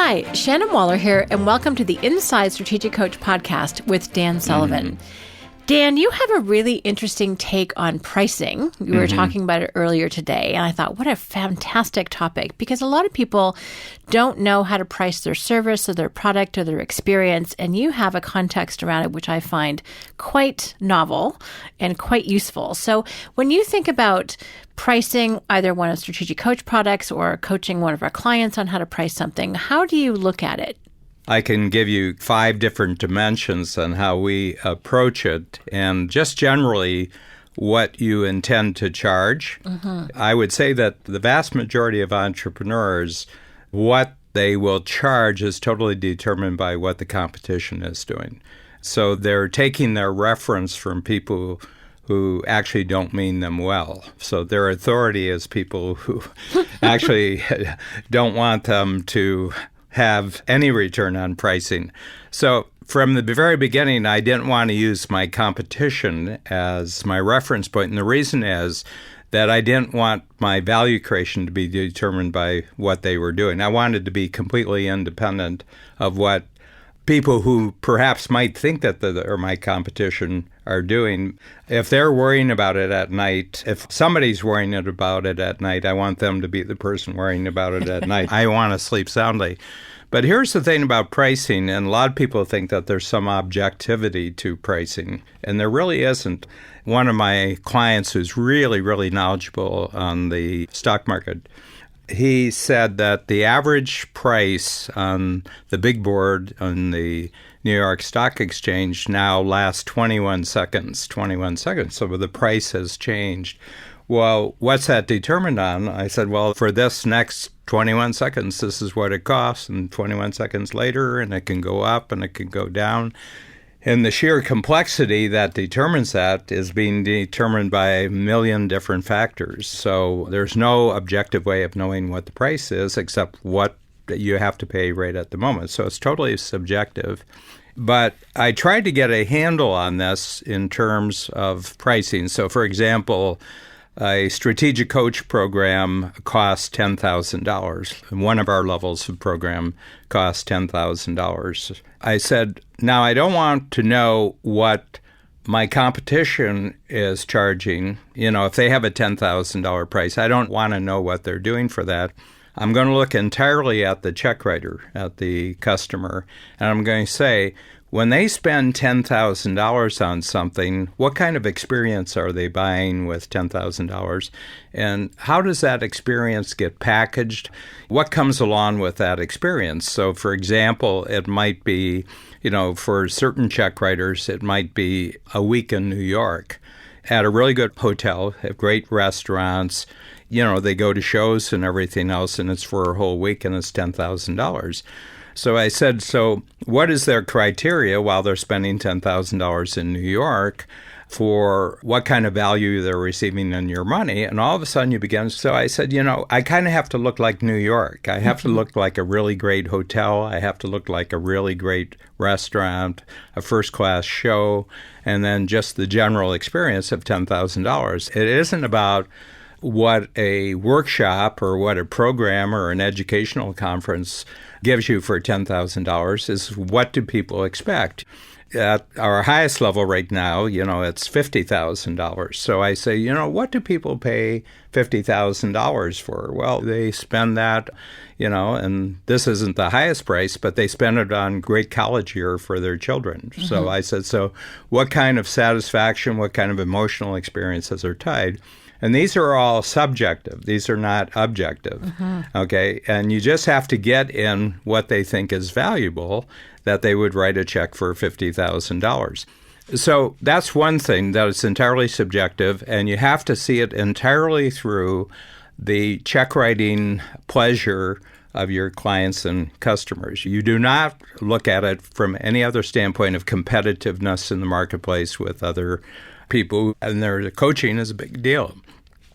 Hi, Shannon Waller here, and welcome to the Inside Strategic Coach podcast with Dan Sullivan. Dan, you have a really interesting take on pricing. We were talking about it earlier today, and I thought, what a fantastic topic, because a lot of people don't know how to price their service or their product or their experience, and you have a context around it which I find quite novel and quite useful. So when you think about pricing either one of Strategic Coach products or coaching one of our clients on how to price something, how do you look at it? I can give you 5 different dimensions on how we approach it, and just generally what you intend to charge. I would say that the vast majority of entrepreneurs, what they will charge is totally determined by what the competition is doing. So they're taking their reference from people who actually don't mean them well. So their authority is people who actually don't want them to have any return on pricing. So from the very beginning, I didn't want to use my competition as my reference point. And the reason is that I didn't want my value creation to be determined by what they were doing. I wanted to be completely independent of what people who perhaps might think that they're my competition are doing. If they're worrying about it at night, if somebody's worrying about it at night, I want them to be the person worrying about it at night. I want to sleep soundly. But here's the thing about pricing, and a lot of people think that there's some objectivity to pricing, and there really isn't. One of my clients who's really, really knowledgeable on the stock market, he said that the average price on the big board on the New York Stock Exchange now lasts 21 seconds. 21 seconds. So the price has changed. Well, what's that determined on? I said, well, for this next 21 seconds, this is what it costs. And 21 seconds later, and it can go up and it can go down. And the sheer complexity that determines that is being determined by a million different factors. So there's no objective way of knowing what the price is except what you have to pay right at the moment. So it's totally subjective. But I tried to get a handle on this in terms of pricing. So, for example, a Strategic Coach program costs $10,000. One of our levels of program costs $10,000. I said, now I don't want to know what my competition is charging. You know, if they have a $10,000 price, I don't want to know what they're doing for that. I'm going to look entirely at the check writer, at the customer, and I'm going to say, when they spend $10,000 on something, what kind of experience are they buying with $10,000? And how does that experience get packaged? What comes along with that experience? So, for example, it might be, for certain check writers, it might be a week in New York at a really good hotel, have great restaurants. They go to shows and everything else, and it's for a whole week, and it's $10,000. So I said, so what is their criteria while they're spending $10,000 in New York for what kind of value they're receiving in your money? And all of a sudden you begin. So I said, I kind of have to look like New York. I have to look like a really great hotel. I have to look like a really great restaurant, a first-class show, and then just the general experience of $10,000. It isn't about what a workshop or what a program or an educational conference gives you for $10,000 is what do people expect. At our highest level right now, it's $50,000. So I say, what do people pay $50,000 for? Well, they spend that, and this isn't the highest price, but they spend it on great college year for their children. So I said, so what kind of satisfaction, what kind of emotional experiences are tied? And these are all subjective. These are not objective, okay? And you just have to get in what they think is valuable, that they would write a check for $50,000. So that's one thing, that it's entirely subjective, and you have to see it entirely through the check writing pleasure of your clients and customers. You do not look at it from any other standpoint of competitiveness in the marketplace with other people, and their coaching is a big deal.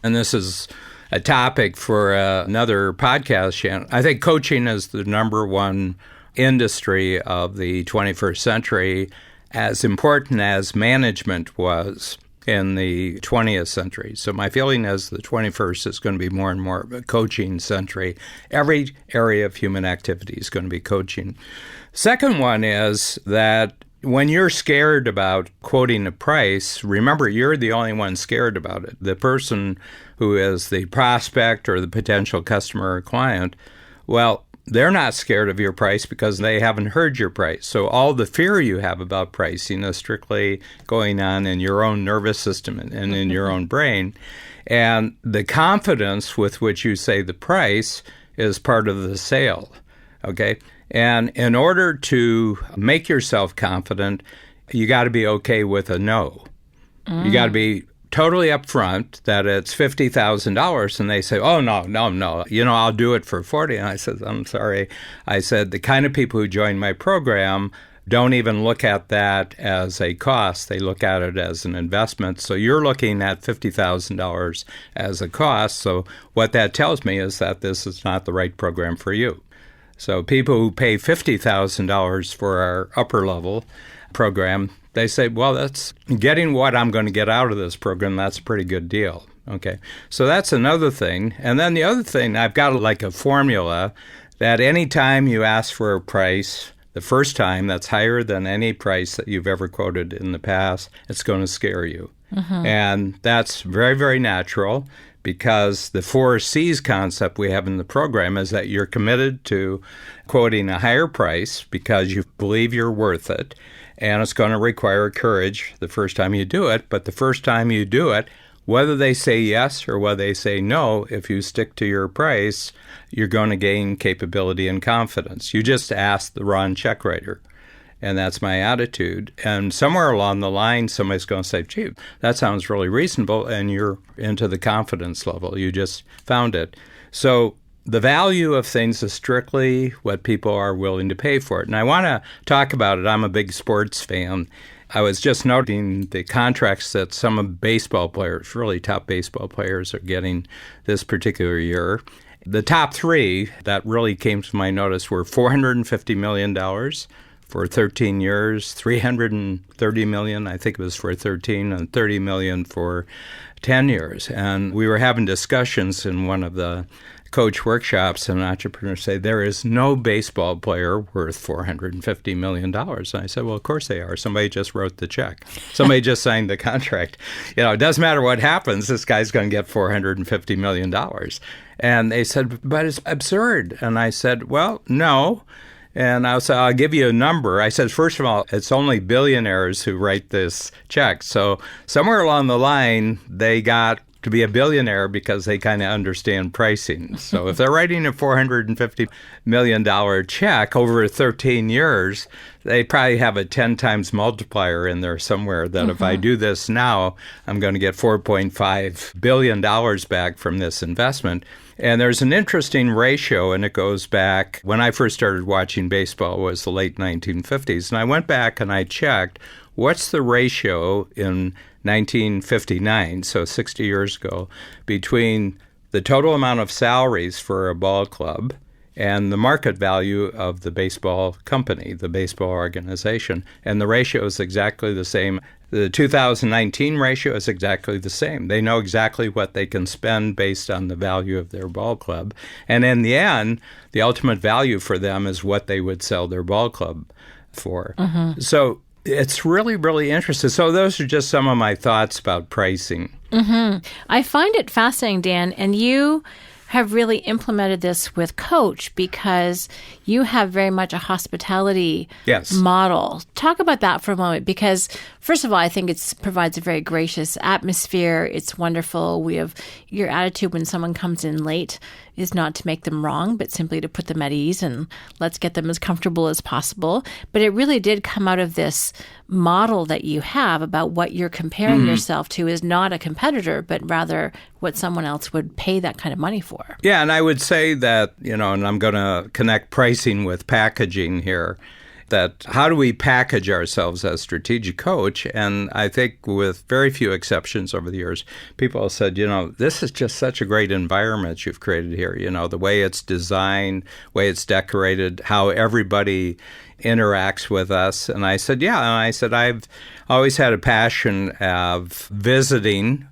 And this is a topic for another podcast, Shannon. I think coaching is the number one industry of the 21st century, as important as management was. in the 20th century. So my feeling is the 21st is going to be more and more of a coaching century. Every area of human activity is going to be coaching. Second one is that when you're scared about quoting a price, remember, you're the only one scared about it. The person who is the prospect or the potential customer or client, well, they're not scared of your price because they haven't heard your price. So all the fear you have about pricing is strictly going on in your own nervous system and in your own brain. And the confidence with which you say the price is part of the sale, okay? And in order to make yourself confident, you got to be okay with a no. You got to be totally upfront that it's $50,000, and they say, oh, no, I'll do it for 40. And I said, I'm sorry. I said, the kind of people who join my program don't even look at that as a cost. They look at it as an investment. So you're looking at $50,000 as a cost. So what that tells me is that this is not the right program for you. So people who pay $50,000 for our upper level program, they say, well, that's getting what I'm going to get out of this program. That's a pretty good deal. Okay. So that's another thing. And then the other thing, I've got like a formula that anytime you ask for a price, the first time that's higher than any price that you've ever quoted in the past, it's going to scare you. And that's very, very natural, because the 4 C's concept we have in the program is that you're committed to quoting a higher price because you believe you're worth it, and it's going to require courage the first time you do it. But the first time you do it, whether they say yes or whether they say no, if you stick to your price, you're going to gain capability and confidence. You just ask the Ron check writer. And that's my attitude. And somewhere along the line, somebody's going to say, gee, that sounds really reasonable, and you're into the confidence level. You just found it. So the value of things is strictly what people are willing to pay for it. And I want to talk about it. I'm a big sports fan. I was just noting the contracts that some of baseball players, really top baseball players, are getting this particular year. The top 3 that really came to my notice were $450 million for 13 years, $330 million, I think it was for 13, and $30 million for 10 years. And we were having discussions in one of the coach workshops, and entrepreneurs say, there is no baseball player worth $450 million. And I said, well, of course they are. Somebody just wrote the check. Somebody just signed the contract. It doesn't matter what happens, this guy's going to get $450 million. And they said, but it's absurd. And I said, well, no. And I said, I'll give you a number. I said, first of all, it's only billionaires who write this check. So somewhere along the line, they got to be a billionaire because they kind of understand pricing. So if they're writing a $450 million check over 13 years, they probably have a 10 times multiplier in there somewhere that if I do this now, I'm going to get $4.5 billion back from this investment. And there's an interesting ratio, and it goes back, when I first started watching baseball was the late 1950s. And I went back and I checked, what's the ratio in 1959, so 60 years ago, between the total amount of salaries for a ball club and the market value of the baseball company, the baseball organization. And the ratio is exactly the same. The 2019 ratio is exactly the same. They know exactly what they can spend based on the value of their ball club. And in the end, the ultimate value for them is what they would sell their ball club for. So it's really, really interesting. So those are just some of my thoughts about pricing. I find it fascinating, Dan, and you have really implemented this with Coach because you have very much a hospitality model. Talk about that for a moment, because first of all, I think it provides a very gracious atmosphere. It's wonderful. We have your attitude when someone comes in late is not to make them wrong, but simply to put them at ease and let's get them as comfortable as possible. But it really did come out of this model that you have about what you're comparing yourself to is not a competitor, but rather what someone else would pay that kind of money for. Yeah, and I would say that, and I'm going to connect pricing with packaging here. that how do we package ourselves as strategic coach? And I think with very few exceptions over the years, people have said, this is just such a great environment you've created here. The way it's designed, way it's decorated, how everybody interacts with us. And I said, yeah. And I said, I've always had a passion of visiting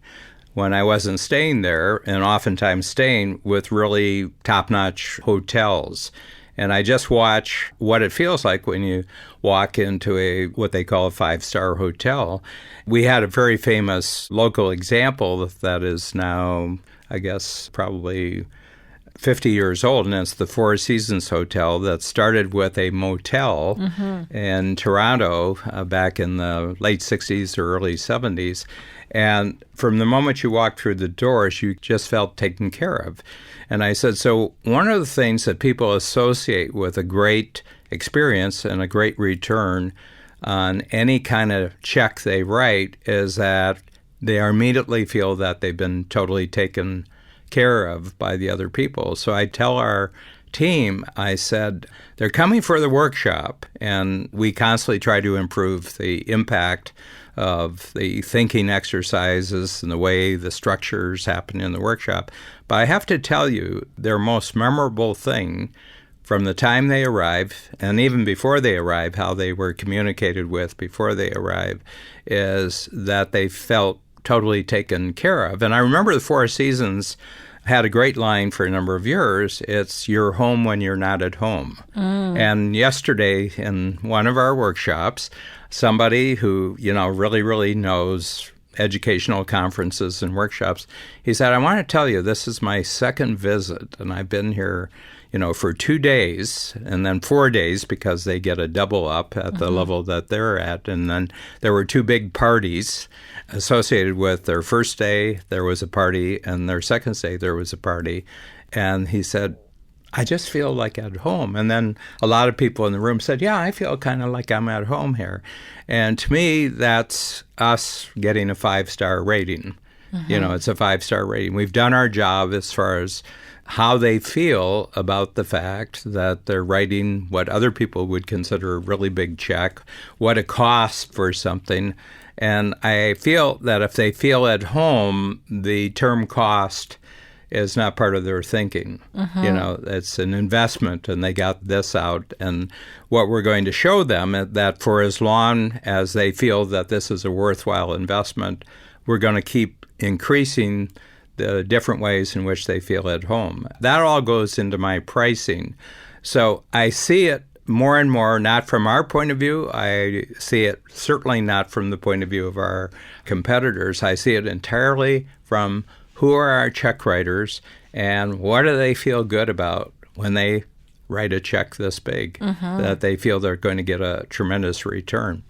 when I wasn't staying there, and oftentimes staying with really top-notch hotels. And I just watch what it feels like when you walk into what they call a 5-star hotel. We had a very famous local example that is now, I guess, probably 50 years old, and it's the Four Seasons Hotel that started with a motel in Toronto back in the late 60s or early 70s. And from the moment you walked through the doors, you just felt taken care of. And I said, so one of the things that people associate with a great experience and a great return on any kind of check they write is that they immediately feel that they've been totally taken care of by the other people. So I tell our team, I said, they're coming for the workshop, and we constantly try to improve the impact of the thinking exercises and the way the structures happen in the workshop. But I have to tell you, their most memorable thing from the time they arrive, and even before they arrive, how they were communicated with before they arrive, is that they felt totally taken care of. And I remember the Four Seasons had a great line for a number of years. It's "you're home when you're not at home." And yesterday in one of our workshops, somebody who, really, really knows educational conferences and workshops, he said, I want to tell you, this is my second visit, and I've been here, for 2 days and then 4 days because they get a double up at the level that they're at. And then there were 2 big parties associated with their first day. There was a party, and their second day there was a party. And he said, I just feel like at home. And then a lot of people in the room said, yeah, I feel kind of like I'm at home here. And to me, that's us getting a 5-star rating. It's a 5-star rating. We've done our job as far as how they feel about the fact that they're writing what other people would consider a really big check, what it costs for something. And I feel that if they feel at home, the term cost is not part of their thinking. It's an investment, and they got this out. And what we're going to show them that for as long as they feel that this is a worthwhile investment, we're going to keep increasing the different ways in which they feel at home. That all goes into my pricing. So I see it more and more, not from our point of view. I see it certainly not from the point of view of our competitors. I see it entirely from who are our check writers and what do they feel good about when they write a check this big, that they feel they're going to get a tremendous return.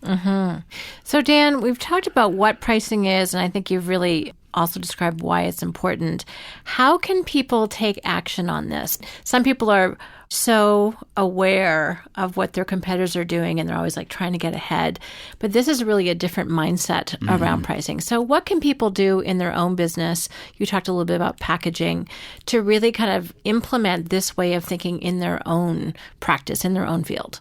So, Dan, we've talked about what pricing is, and I think you've really also described why it's important. How can people take action on this? Some people are so aware of what their competitors are doing, and they're always trying to get ahead. But this is really a different mindset around pricing. So what can people do in their own business? You talked a little bit about packaging to really kind of implement this way of thinking in their own practice, in their own field.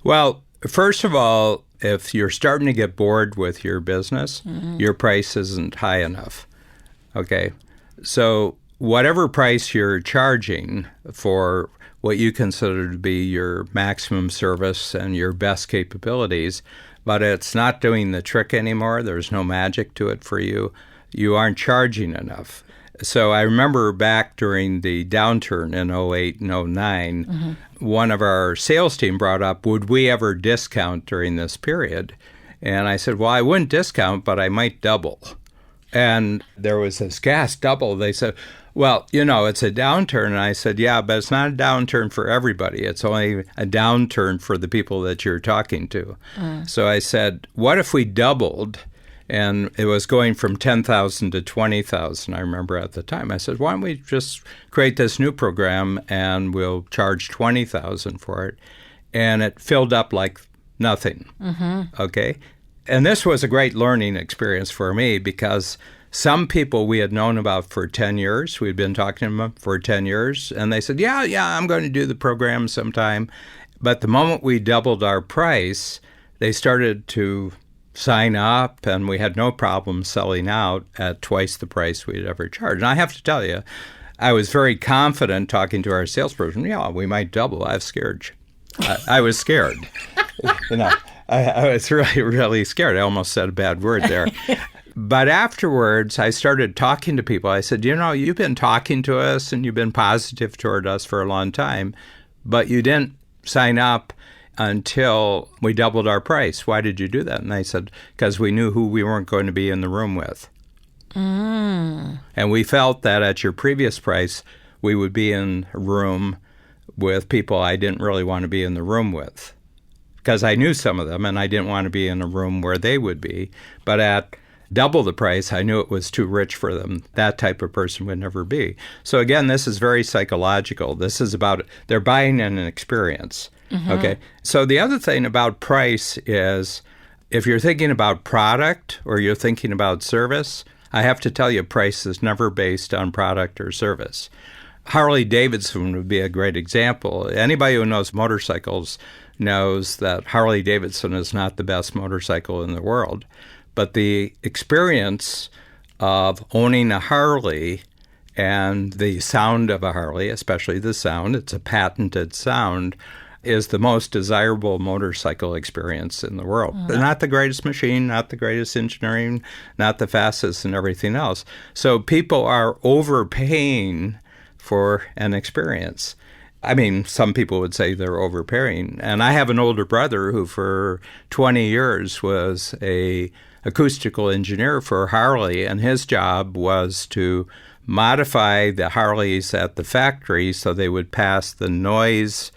Well, first of all, if you're starting to get bored with your business, your price isn't high enough. Okay? So whatever price you're charging for what you consider to be your maximum service and your best capabilities, but it's not doing the trick anymore. There's no magic to it for you. You aren't charging enough. So I remember back during the downturn in 08 and 09, one of our sales team brought up, would we ever discount during this period? And I said, well, I wouldn't discount, but I might double. And there was this gas double. They said, well, it's a downturn. And I said, yeah, but it's not a downturn for everybody. It's only a downturn for the people that you're talking to. So I said, what if we doubled? And it was going from 10,000 to 20,000, I remember at the time. I said, why don't we just create this new program and we'll charge 20,000 for it? And it filled up like nothing. Okay? And this was a great learning experience for me because some people we had known about for 10 years, we'd been talking to them for 10 years, and they said, yeah, I'm going to do the program sometime. But the moment we doubled our price, they started to sign up, and we had no problem selling out at twice the price we'd ever charged. And I have to tell you, I was very confident talking to our salesperson. Yeah, we might double. I was scared. I was scared. I was really, really scared. I almost said a bad word there. But afterwards, I started talking to people. I said, you've been talking to us and you've been positive toward us for a long time, but you didn't sign up until we doubled our price. Why did you do that? And I said, because we knew who we weren't going to be in the room with. And we felt that at your previous price, we would be in a room with people I didn't really want to be in the room with. Because I knew some of them, and I didn't want to be in a room where they would be. But at double the price, I knew it was too rich for them. That type of person would never be. So again, this is very psychological. This is about they're buying an experience. Okay. So the other thing about price is if you're thinking about product or you're thinking about service, I have to tell you, price is never based on product or service. Harley-Davidson would be a great example. Anybody who knows motorcycles knows that Harley-Davidson is not the best motorcycle in the world. But the experience of owning a Harley and the sound of a Harley, especially the sound, it's a patented sound, is the most desirable motorcycle experience in the world. Not the greatest machine, not the greatest engineering, not the fastest and everything else. So people are overpaying for an experience. I mean, some people would say they're overpaying. And I have an older brother who for 20 years was a acoustical engineer for Harley, and his job was to modify the Harleys at the factory so they would pass the noise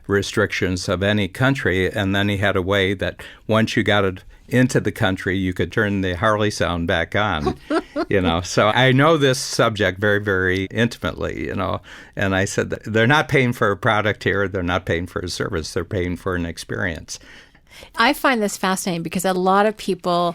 restrictions of any country, and then he had a way that once you got it into the country, you could turn the Harley sound back on, So I know this subject very, very intimately, and I said that they're not paying for a product here, they're not paying for a service, they're paying for an experience. I find this fascinating because a lot of people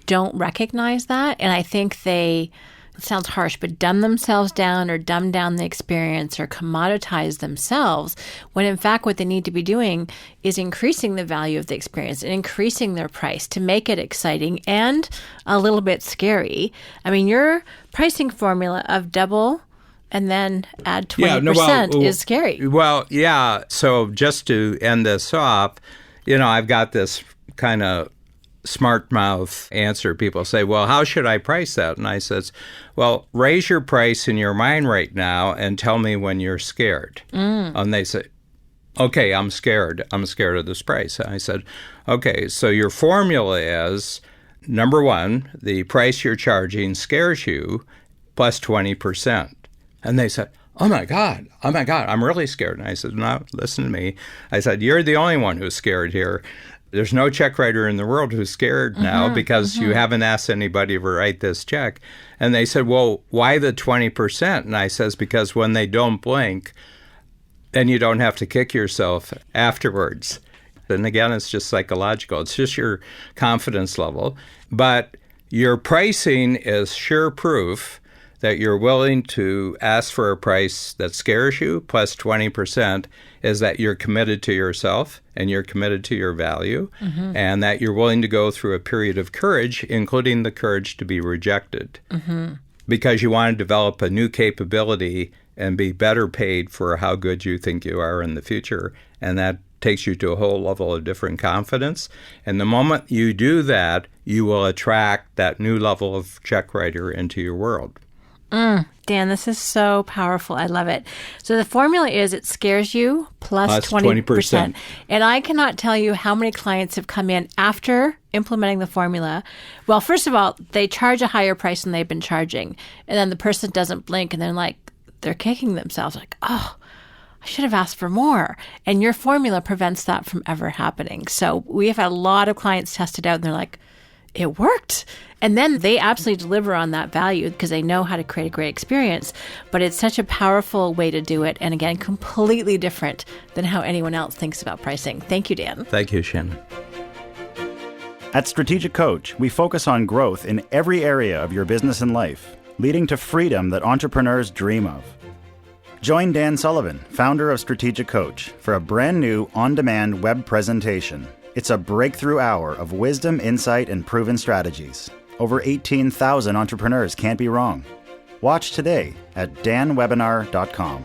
don't recognize that, and I think it sounds harsh, but dumb themselves down or dumb down the experience or commoditize themselves when in fact what they need to be doing is increasing the value of the experience and increasing their price to make it exciting and a little bit scary. I mean, your pricing formula of double and then add 20% is scary. Well, yeah. So just to end this off, I've got this kind of smart mouth answer. People say, well, how should I price that? And I says, well, raise your price in your mind right now and tell me when you're scared. And they say, okay, I'm scared. I'm scared of this price. And I said, okay, so your formula is, number one, the price you're charging scares you plus 20%. And they said, oh my God, I'm really scared. And I said, no, listen to me. I said, you're the only one who's scared here. There's no check writer in the world who's scared now because you haven't asked anybody to write this check. And they said, well, why the 20%? And I says, because when they don't blink, then you don't have to kick yourself afterwards. And again, it's just psychological. It's just your confidence level. But your pricing is sure proof that you're willing to ask for a price that scares you, plus 20%, is that you're committed to yourself and you're committed to your value, and that you're willing to go through a period of courage, including the courage to be rejected, because you want to develop a new capability and be better paid for how good you think you are in the future. And that takes you to a whole level of different confidence. And the moment you do that, you will attract that new level of check writer into your world. Dan, this is so powerful. I love it. So the formula is it scares you plus 20%. And I cannot tell you how many clients have come in after implementing the formula. Well, first of all, they charge a higher price than they've been charging. And then the person doesn't blink and they're kicking themselves like, oh, I should have asked for more. And your formula prevents that from ever happening. So we have had a lot of clients test it out and they're like, it worked. And then they absolutely deliver on that value because they know how to create a great experience. But it's such a powerful way to do it. And again, completely different than how anyone else thinks about pricing. Thank you, Dan. Thank you, Shannon. At Strategic Coach, we focus on growth in every area of your business and life, leading to freedom that entrepreneurs dream of. Join Dan Sullivan, founder of Strategic Coach, for a brand new on-demand web presentation. It's a breakthrough hour of wisdom, insight, and proven strategies. Over 18,000 entrepreneurs can't be wrong. Watch today at danwebinar.com.